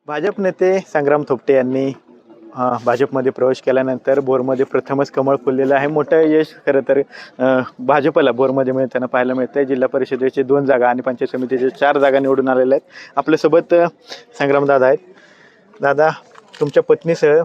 भाजप नेते संग्राम थोपटे यांनी भाजपमध्ये प्रवेश केल्यानंतर बोरमध्ये प्रथमच कमळ फुललेलं आहे. मोठं यश खरं तर भाजपला बोरमध्ये मिळताना पाहायला मिळतं आहे. जिल्हा परिषदेचे 2 जागा आणि पंचायत समितीचे 4 जागा निवडून आलेल्या आहेत. आपल्यासोबत संग्रामदादा आहेत. दादा, तुमच्या पत्नीसह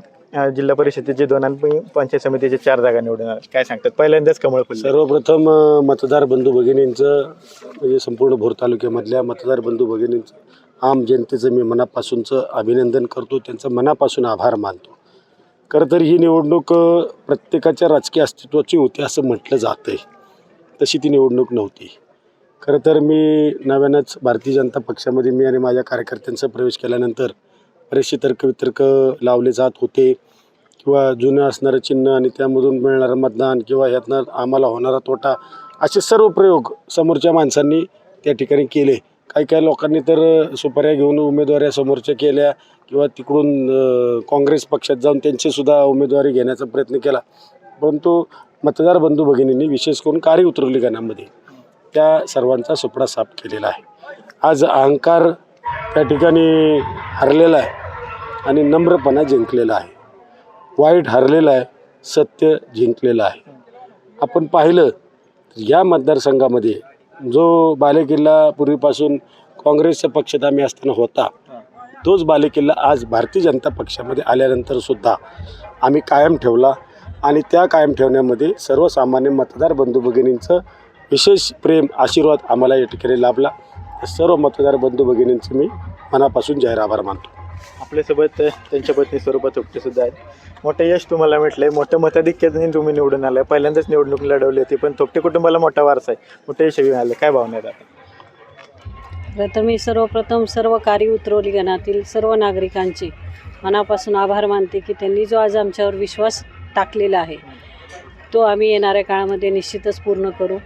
जिल्हा परिषदेचे 2 आणि पंचायत समितीचे 4 जागा निवडून आले, काय सांगतात? पहिल्यांदाच कमळ फुललं. सर्वप्रथम मतदार बंधू भगिनींचं म्हणजे संपूर्ण भोर तालुक्यामधल्या मतदार बंधू भगिनींचं आम जनतेचं मी मनापासूनचं अभिनंदन करतो, त्यांचं मनापासून आभार मानतो. खरं तर ही निवडणूक प्रत्येकाच्या राजकीय अस्तित्वाची होती असं म्हटलं जातं आहे, तशी ती निवडणूक नव्हती. खरं तर मी नव्यानंच भारतीय जनता पक्षामध्ये मी आणि माझ्या कार्यकर्त्यांचा प्रवेश केल्यानंतर बरेचसे तर्कवितर्क लावले जात होते किंवा जुनं असणारं चिन्ह आणि त्यामधून मिळणारं मतदान किंवा ह्यातनं आम्हाला होणारा तोटा असे सर्व प्रयोग समोरच्या माणसांनी त्या ठिकाणी केले. काही लोकांनी तर सुपाऱ्या घेऊन उमेदवाऱ्या समोरच्या केल्या किंवा तिकडून काँग्रेस पक्षात जाऊन त्यांचीसुद्धा उमेदवारी घेण्याचा प्रयत्न केला. परंतु मतदार बंधू भगिनींनी विशेष करून कार्य उतरवली गणामध्ये त्या सर्वांचा सुपडा साफ केलेला आहे. आज अहंकार त्या ठिकाणी हरलेला आहे आणि नम्रपणा जिंकलेला आहे. वाईट हरलेला आहे, सत्य जिंकलेलं आहे. आपण पाहिलं या मतदारसंघामध्ये जो बालेकिल्ला पूर्वीपासून काँग्रेसच्या पक्षात आम्ही असताना होता, तोच बालेकिल्ला आज भारतीय जनता पक्षामध्ये आल्यानंतर सुद्धा आम्ही कायम ठेवला आणि त्या कायम ठेवण्यामध्ये सर्वसामान्य मतदार बंधू भगिनींचं विशेष प्रेम आशीर्वाद आम्हाला या ठिकाणी लाभला. सर्व मतदार बंधू भगिनींचं मी मनापासून जाहीर आभार मानतो. आपल्यासोबत त्यांच्या पत्नी स्वरूपा थोपटे सुद्धा आहेत. मोठं यश तुम्हाला म्हटलंय, मोठं मताधिक्याने तुम्ही निवडून आलाय. पहिल्यांदाच निवडणूक लढवली होती, पण थोपटे कुटुंबाला मोठा वारसा आहे, मोठं यश मिळालं. काय भावना आहेत आता? तर मी सर्वप्रथम सर्व कार्य उतरवली गणातील सर्व नागरिकांचे मनापासून आभार मानते की त्यांनी जो आज आमच्यावर विश्वास टाकलेला आहे तो आम्ही येणाऱ्या काळामध्ये निश्चितच पूर्ण करू.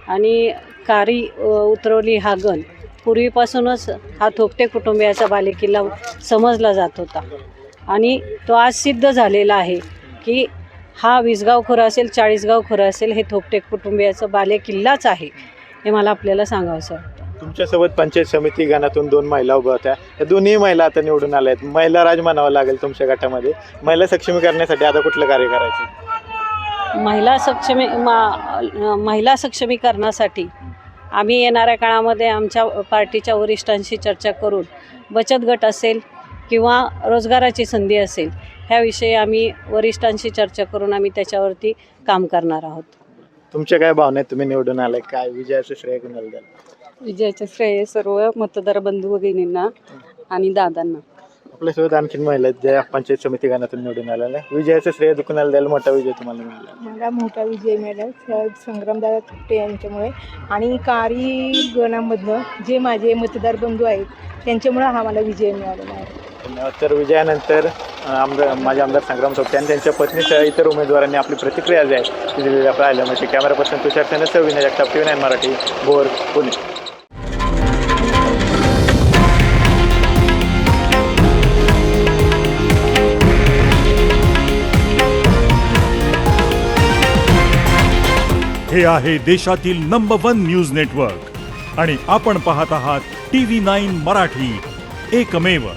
आणि कार्य उतरवली हा गण पूर्वीपासूनच हा थोपटे कुटुंबियाचा बालेकिल्ला समजला जात होता आणि तो आज सिद्ध झालेला आहे की हा 20 गाव खरं असेल, 40 गाव खरं असेल, हे थोपटे कुटुंबियाचं बालेकिल्लाच आहे हे मला आपल्याला सांगावंसं वाटतं. तुमच्यासोबत पंचायत समिती गणातून 2 महिला उभ्या होत्या. या दोन्ही महिला आता निवडून आल्या आहेत. महिला राज म्हणावं लागेल तुमच्या गटामध्ये. महिला सक्षमीकरणासाठी आता कुठलं कार्य करायचं? महिला सक्षमीकरणासाठी आम्ही येणाऱ्या काळामध्ये आमच्या पार्टीच्या वरिष्ठांशी चर्चा करून बचत गट असेल किंवा रोजगाराची संधी असेल ह्याविषयी आम्ही वरिष्ठांशी चर्चा करून आम्ही त्याच्यावरती काम करणार आहोत. तुमच्या काय भावना आहेत? तुम्ही निवडून आलाय, काय विजयाचं श्रेय कुणाला द्याल? विजयाचे श्रेय सर्व मतदार बंधू भगिनींना आणि दादांना. आपल्यासोबत आणखीन महिला आहेत ज्या पंचायत समिती गणातून निवडून आलेल्या. विजयाचं श्रेय कुणाला द्याल? मोठा विजय तुम्हाला मिळाला? मला मोठा विजय मिळाला संग्रामदादा थोपटे यांच्यामुळे आणि कारी गणामधनं जे माझे मतदार बंधू आहेत त्यांच्यामुळे हा मला विजय मिळालेला आहे. तर विजयानंतर माझे आमदार संग्राम थोपटे आणि त्यांच्या पत्नीसह इतर उमेदवारांनी आपली प्रतिक्रिया जी आहे ती दिलेली पाहायला मिळते. कॅमेरा पर्सन तुषार सेनेसह विनय जगताप, TV9 मराठी, बोर, पुणे. हे आहे देशातील नंबर 1 न्यूज नेटवर्क आणि आपण पाहत आहात TV9 मराठी, एकमेव.